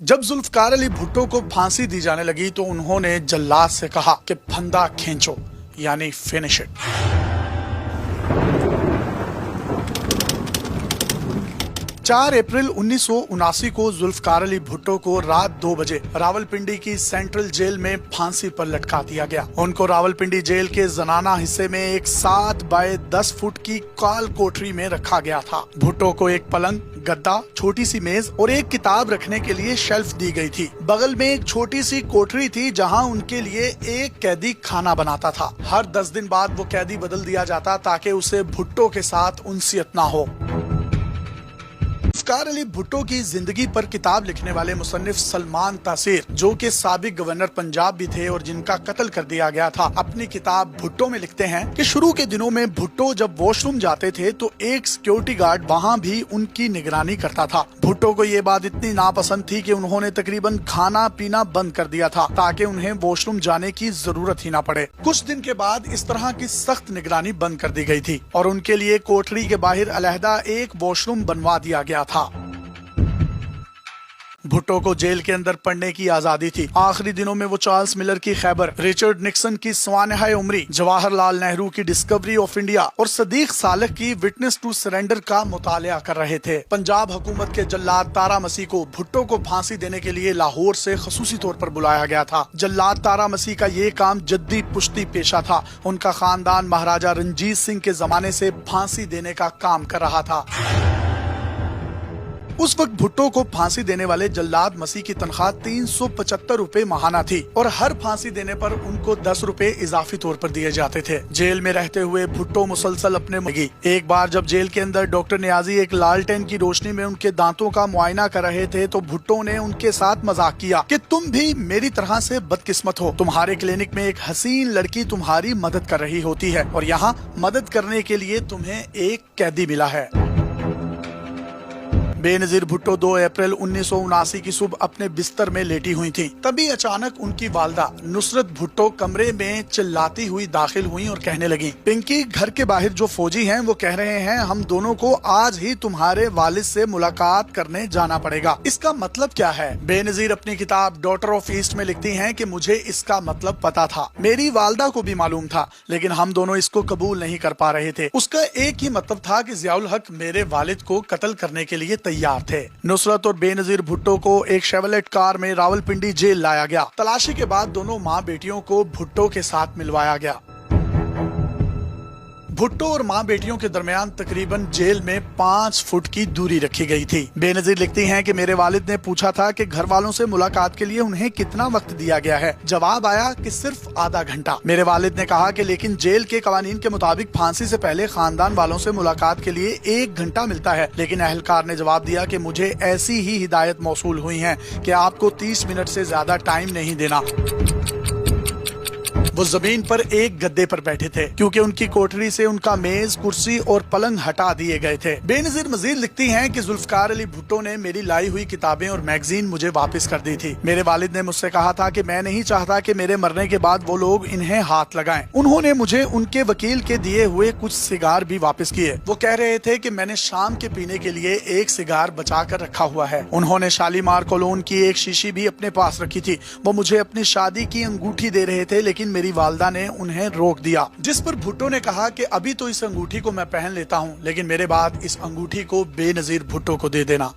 जब जुल्फकार अली भुट्टो को फांसी दी जाने लगी तो उन्होंने जल्लाद से कहा कि फंदा खींचो, यानी फिनिश इट। 4 अप्रैल 1979 को जुल्फकार अली भुट्टो को रात 2 बजे रावलपिंडी की सेंट्रल जेल में फांसी पर लटका दिया गया। उनको रावलपिंडी जेल के जनाना हिस्से में एक 7 बाय 10 फुट की काल कोठरी में रखा गया था। भुट्टो को एक पलंग, गद्दा, छोटी सी मेज और एक किताब रखने के लिए शेल्फ दी गई थी। बगल में एक छोटी सी कोठरी थी जहां उनके लिए एक कैदी खाना बनाता था। हर 10 दिन बाद वो कैदी बदल दिया जाता ताकि उसे भुट्टो के साथ उनसियत ना हो। जुल्फकार अली भुट्टो की जिंदगी पर किताब लिखने वाले मुसन्निफ सलमान तासीर, जो कि साबिक गवर्नर पंजाब भी थे और जिनका कत्ल कर दिया गया था, अपनी किताब भुट्टो में लिखते हैं कि शुरू के दिनों में भुट्टो जब वॉशरूम जाते थे तो एक सिक्योरिटी गार्ड वहां भी उनकी निगरानी करता था। भुट्टो को ये बात इतनी नापसंद थी कि उन्होंने तकरीबन खाना पीना बंद कर दिया था ताकि उन्हें वॉशरूम जाने की जरूरत ही ना पड़े। कुछ दिन के बाद इस तरह की सख्त निगरानी बंद कर दी गई थी और उनके लिए कोठरी के बाहर अलहदा एक वॉशरूम बनवा दिया गया था। भुट्टो को जेल के अंदर पढ़ने की आजादी थी। आखिरी दिनों में वो चार्ल्स मिलर की खैबर, रिचर्ड निक्सन की स्वानह उमरी, जवाहरलाल नेहरू की डिस्कवरी ऑफ इंडिया और सदीक सालक की विटनेस टू सरेंडर का मुतालिया कर रहे थे। पंजाब हुकूमत के जल्लाद तारा मसीह को भुट्टो को फांसी देने के लिए लाहौर से खसूसी तौर पर बुलाया गया था। जल्लाद तारा मसीह का ये काम जद्दी पुश्ती पेशा था। उनका खानदान महाराजा रंजीत सिंह के जमाने से फांसी देने का काम कर रहा था। उस वक्त भुट्टो को फांसी देने वाले जल्लाद मसीह की तनख्वाह 375 रुपए माहाना थी और हर फांसी देने पर उनको 10 रुपए इजाफी तौर पर दिए जाते थे। जेल में रहते हुए भुट्टो मुसलसल अपने मगी। एक बार जब जेल के अंदर डॉक्टर नियाजी एक लालटेन की रोशनी में उनके दांतों का मुआयना कर रहे थे तो भुट्टो ने उनके साथ मजाक किया कि तुम भी मेरी तरह से बदकिस्मत हो, तुम्हारे क्लिनिक में एक हसीन लड़की तुम्हारी मदद कर रही होती है और यहाँ मदद करने के लिए तुम्हें एक कैदी मिला है। बेनजीर भुट्टो 2 अप्रैल 1979 की सुबह अपने बिस्तर में लेटी हुई थी। तभी अचानक उनकी वालदा नुसरत भुट्टो कमरे में चिल्लाती हुई दाखिल हुई और कहने लगी, पिंकी, घर के बाहर जो फौजी हैं वो कह रहे हैं हम दोनों को आज ही तुम्हारे वालिद से मुलाकात करने जाना पड़ेगा। इसका मतलब क्या है? बेनजीर अपनी किताब डॉटर ऑफ ईस्ट में लिखती हैं कि मुझे इसका मतलब पता था, मेरी वालदा को भी मालूम था, लेकिन हम दोनों इसको कबूल नहीं कर पा रहे थे। उसका एक ही मतलब था कि जियाउल हक मेरे वालिद को कत्ल करने के लिए तैयार थे। नुसरत और बेनजीर भुट्टो को एक शेवलेट कार में रावलपिंडी जेल लाया गया। तलाशी के बाद दोनों माँ बेटियों को भुट्टो के साथ मिलवाया गया। भुट्टो और माँ बेटियों के दरमियान तकरीबन जेल में 5 फुट की दूरी रखी गई थी। बेनजीर लिखती हैं कि मेरे वालिद ने पूछा था कि घर वालों से मुलाकात के लिए उन्हें कितना वक्त दिया गया है। जवाब आया कि सिर्फ आधा घंटा। मेरे वालिद ने कहा कि लेकिन जेल के कवानीन के मुताबिक फांसी से पहले खानदान वालों से मुलाकात के लिए 1 घंटा मिलता है, लेकिन अहलकार ने जवाब दिया कि मुझे ऐसी ही हिदायत मौसूल हुई है कि आपको 30 मिनट से ज्यादा टाइम नहीं देना। वो जमीन पर एक गद्दे पर बैठे थे क्योंकि उनकी कोठरी से उनका मेज, कुर्सी और पलंग हटा दिए गए थे। बेनजीर मजीद लिखती हैं कि जुल्फकार अली भुट्टो ने मेरी लाई हुई किताबें और मैगजीन मुझे वापस कर दी थी। मेरे वालिद ने मुझसे कहा था कि मैं नहीं चाहता कि मेरे मरने के बाद वो लोग इन्हें हाथ लगाएं। उन्होंने मुझे उनके वकील के दिए हुए कुछ सिगार भी वापस किए। वो कह रहे थे कि मैंने शाम के पीने के लिए एक सिगार बचा कर रखा हुआ है। उन्होंने शालीमार कोलोन की एक शीशी भी अपने पास रखी थी। वो मुझे अपनी शादी की अंगूठी दे रहे थे, लेकिन मेरी वालदा ने उन्हें रोक दिया, जिस पर भुट्टो ने कहा कि अभी तो इस अंगूठी को मैं पहन लेता हूं, लेकिन मेरे बाद इस अंगूठी को बेनजीर भुट्टो को दे देना।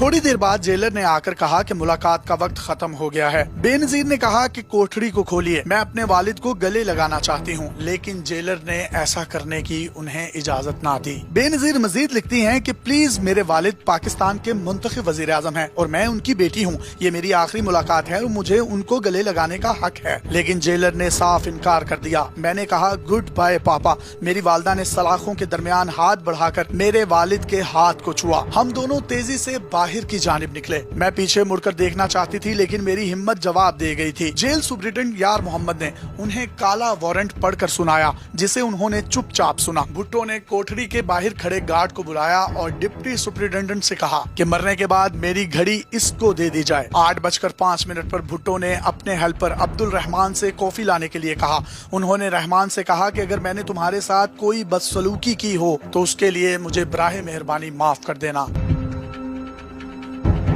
थोड़ी देर बाद जेलर ने आकर कहा कि मुलाकात का वक्त खत्म हो गया है। बेनजीर ने कहा कि कोठरी को खोलिए, मैं अपने वालिद को गले लगाना चाहती हूँ, लेकिन जेलर ने ऐसा करने की उन्हें इजाजत ना दी। बेनजीर मजीद लिखती हैं कि प्लीज, मेरे वालिद पाकिस्तान के मुंतखब वजीर आजम है और मैं उनकी बेटी हूँ। ये मेरी आखिरी मुलाकात है और मुझे उनको गले लगाने का हक है। लेकिन जेलर ने साफ इनकार कर दिया। मैंने कहा गुड बाय पापा। मेरी वालदा ने सलाखों के दरमियान हाथ बढ़ाकर मेरे वालिद के हाथ को छुआ। हम दोनों तेजी से बाहर की जानिब निकले। मैं पीछे मुड़कर देखना चाहती थी, लेकिन मेरी हिम्मत जवाब दे गई थी। जेल सुपरिटेंडेंट यार मोहम्मद ने उन्हें काला वारंट पढ़कर सुनाया, जिसे उन्होंने चुपचाप सुना। भुट्टो ने कोठरी के बाहर खड़े गार्ड को बुलाया और डिप्टी सुपरिटेंडेंट से कहा कि मरने के बाद मेरी घड़ी इसको दे दी जाए। 8:05 पर भुट्टो ने अपने हेल्पर अब्दुल रहमान से कॉफी लाने के लिए कहा। उन्होंने रहमान से कहा कि अगर मैंने तुम्हारे साथ कोई बदसलूकी की हो तो उसके लिए मुझे बराहे मेहरबानी माफ कर देना।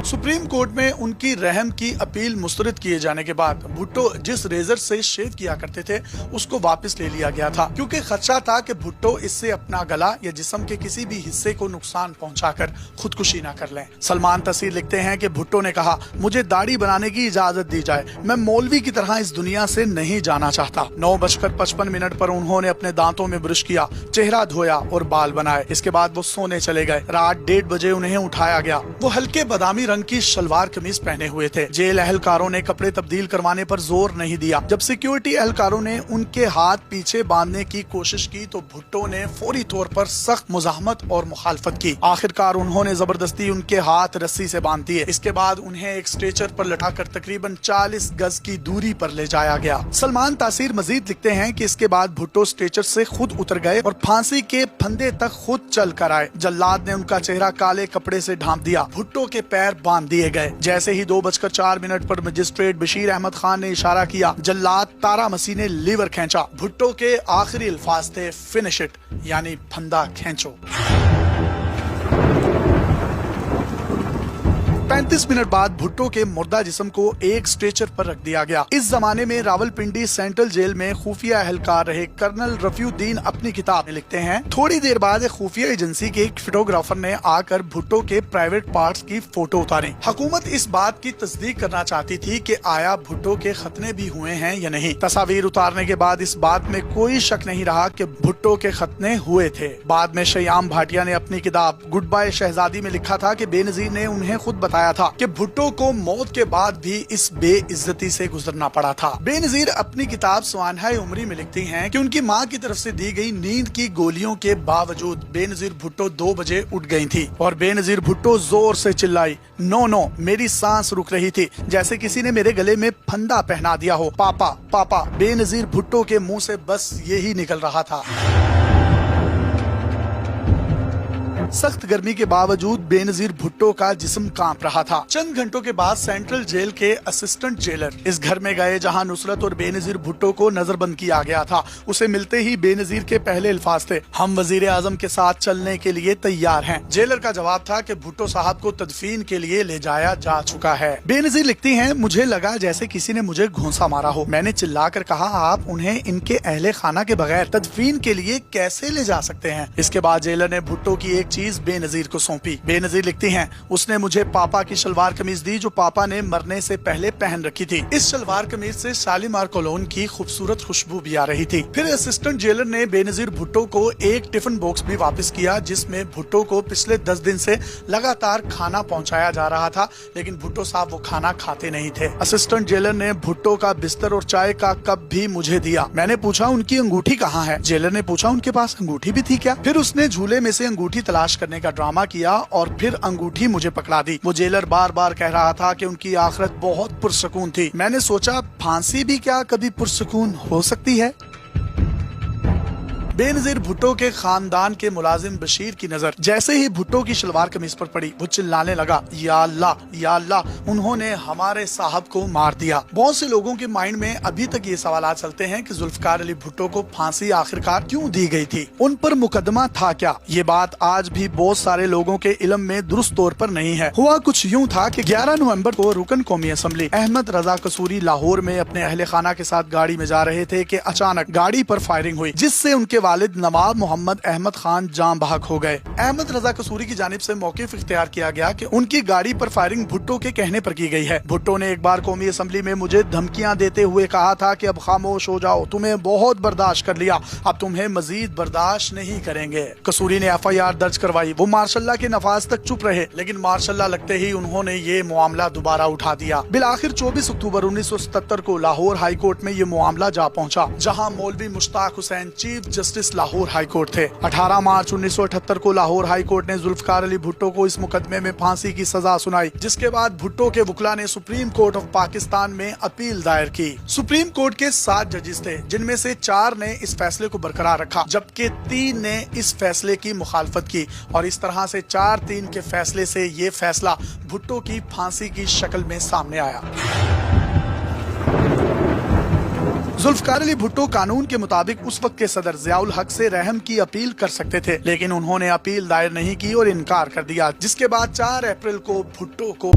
सुप्रीम कोर्ट में उनकी रहम की अपील मुस्तरद किए जाने के बाद भुट्टो जिस रेजर से शेव किया करते थे उसको वापस ले लिया गया था, क्योंकि खदशा था कि भुट्टो इससे अपना गला या जिस्म के किसी भी हिस्से को नुकसान पहुंचाकर खुदकुशी न कर लें। सलमान तसीर लिखते हैं कि भुट्टो ने कहा, मुझे दाढ़ी बनाने की इजाजत दी जाए, मैं मौलवी की तरह इस दुनिया से नहीं जाना चाहता। 9:55 पर उन्होंने अपने दांतों में ब्रश किया, चेहरा धोया और बाल बनाए। इसके बाद वो सोने चले गए। रात 1:30 बजे उन्हें उठाया गया। वो हल्के बादामी रंग की शलवार कमीज पहने हुए थे। जेल एहलकारों ने कपड़े तब्दील करवाने पर जोर नहीं दिया। जब सिक्योरिटी एहलकारों ने उनके हाथ पीछे बांधने की कोशिश की तो भुट्टो ने फौरी तौर पर सख्त मुजाहमत और मुखालफत की। आखिरकार उन्होंने जबरदस्ती उनके हाथ रस्सी से बांध दिए। इसके बाद उन्हें एक स्ट्रेचर पर लटाकर तकरीबन 40 गज की दूरी पर ले जाया गया। सलमान तासीर मजीद लिखते हैं कि इसके बाद भुट्टो स्ट्रेचर से खुद उतर गए और फांसी के फंदे तक खुद चल कर आए। जल्लाद ने उनका चेहरा काले कपड़े से ढांप दिया। भुट्टो के पैर बांध दिए गए। जैसे ही 2:04 पर मजिस्ट्रेट बशीर अहमद खान ने इशारा किया, जल्लाद तारा मसीह ने लीवर खींचा। भुट्टो के आखिरी अल्फाज थे, फिनिश इट, यानी फंदा खींचो। 35 मिनट बाद भुट्टो के मुर्दा जिस्म को एक स्ट्रेचर पर रख दिया गया। इस जमाने में रावलपिंडी सेंट्रल जेल में खुफिया एहलकार रहे कर्नल रफीउद्दीन अपनी किताब में लिखते हैं, थोड़ी देर बाद एक खुफिया एजेंसी के एक फोटोग्राफर ने आकर भुट्टो के प्राइवेट पार्ट्स की फोटो उतारी। हुकूमत इस बात की तस्दीक करना चाहती थी कि आया भुट्टो के खतने भी हुए हैं या नहीं। तस्वीर उतारने के बाद इस बात में कोई शक नहीं रहा कि भुट्टो के खतने हुए थे। बाद में शयाम भाटिया ने अपनी किताब गुड बाय शहजादी में लिखा था कि बेनजीर ने उन्हें खुद बताया था कि भुट्टो को मौत के बाद भी इस बेइज्जती से गुजरना पड़ा था। बेनजीर अपनी किताब सुहानाए उमरी में लिखती हैं कि उनकी मां की तरफ से दी गई नींद की गोलियों के बावजूद बेनजीर भुट्टो 2 बजे उठ गई थी और बेनजीर भुट्टो जोर से चिल्लाई, नो नो, मेरी सांस रुक रही थी, जैसे किसी ने मेरे गले में फंदा पहना दिया हो, पापा पापा। बेनजीर भुट्टो के मुंह से बस यही निकल रहा था। सख्त गर्मी के बावजूद बेनजीर भुट्टो का जिस्म कांप रहा था। चंद घंटों के बाद सेंट्रल जेल के असिस्टेंट जेलर इस घर में गए जहां नुसरत और बेनजीर भुट्टो को नजरबंद किया गया था। उसे मिलते ही बेनजीर के पहले अल्फाज थे, हम वजीर आजम के साथ चलने के लिए तैयार हैं। जेलर का जवाब था कि भुट्टो साहब को तदफीन के लिए ले जाया जा चुका है। बेनजीर लिखती हैं, मुझे लगा जैसे किसी ने मुझे घूंसा मारा हो। मैंने चिल्लाकर कहा, आप उन्हें इनके अहले खाना के बगैर तदफीन के लिए कैसे ले जा सकते हैं। इसके बाद जेलर ने भुट्टो की एक बेनजीर को सौंपी। बेनजीर लिखती हैं, उसने मुझे पापा की शलवार कमीज दी जो पापा ने मरने से पहले पहन रखी थी। इस शलवार कमीज से शालीमार कॉलोन की खूबसूरत खुशबू भी आ रही थी। फिर असिस्टेंट जेलर ने बेनजीर भुट्टो को एक टिफिन बॉक्स भी वापस किया जिसमें भुट्टो को पिछले 10 दिन से लगातार खाना पहुंचाया जा रहा था, लेकिन भुट्टो साहब वो खाना खाते नहीं थे। असिस्टेंट जेलर ने भुट्टो का बिस्तर और चाय का कप भी मुझे दिया। मैंने पूछा, उनकी अंगूठी कहाँ है? जेलर ने पूछा, उनके पास अंगूठी भी थी क्या? फिर उसने झूले में से अंगूठी तलाश करने का ड्रामा किया और फिर अंगूठी मुझे पकड़ा दी। वो जेलर बार बार कह रहा था कि उनकी आखिरत बहुत पुरसकून थी। मैंने सोचा, फांसी भी क्या कभी पुरसकून हो सकती है? बेनजीर भुट्टो के खानदान के मुलाजिम बशीर की नजर जैसे ही भुट्टो की शलवार कमीज पर पड़ी, वो चिल्लाने लगा, या अल्लाह या अल्लाह, उन्होंने हमारे साहब को मार दिया। बहुत से लोगों के माइंड में अभी तक ये सवाल चलते हैं कि जुल्फकार अली भुट्टो को फांसी आखिरकार क्यों दी गई थी, उन पर मुकदमा था क्या? ये बात आज भी बहुत सारे लोगों के इल्म में दुरुस्त तौर पर नहीं है। हुआ कुछ यूँ था कि 11 नवंबर को रुकन कौमी असम्बली अहमद रजा कसूरी लाहौर में अपने अहले खाना के साथ गाड़ी में जा रहे थे कि अचानक गाड़ी पर फायरिंग हुई जिससे उनके वालिद नवाब मोहम्मद अहमद खान जान बहक हो गए। अहमद रजा कसूरी की जानिब से मौक़िफ़ इख्तियार किया गया कि उनकी गाड़ी पर फायरिंग भुट्टो के कहने पर की गई है। भुट्टो ने एक बार कौमी असम्बली में मुझे धमकियां देते हुए कहा था कि अब खामोश हो जाओ, तुम्हें बहुत बर्दाश्त कर लिया, अब तुम्हें मजीद बर्दाश्त नहीं करेंगे। कसूरी ने FIR दर्ज करवाई। वो मार्शल्ला के नफाज तक चुप रहे, लेकिन मार्शल्ला लगते ही उन्होंने ये मामला दोबारा उठा दिया। बिलाखिर 24 अक्टूबर 1977 को लाहौर हाई कोर्ट में ये मामला जा पहुंचा, जहां मौलवी Mushtaq Hussain chief justice Lahore high court थे। 18 मार्च 1978 को लाहौर हाई कोर्ट ने जुल्फकार अली भुट्टो को इस मुकदमे में फांसी की सजा सुनाई, जिसके बाद भुट्टो के वकला ने सुप्रीम कोर्ट ऑफ पाकिस्तान में अपील दायर की। सुप्रीम कोर्ट के 7 जजेस थे, जिनमें से 4 ने इस फैसले को बरकरार रखा, जबकि 3 ने इस फैसले की मुखालफत की और इस तरह से 4-3 के फैसले से ये फैसला भुट्टो की फांसी की शक्ल में सामने आया। जुल्फकार अली भुट्टो कानून के मुताबिक उस वक्त के सदर जियाउल हक से रहम की अपील कर सकते थे, लेकिन उन्होंने अपील दायर नहीं की और इनकार कर दिया, जिसके बाद 4 अप्रैल को भुट्टो को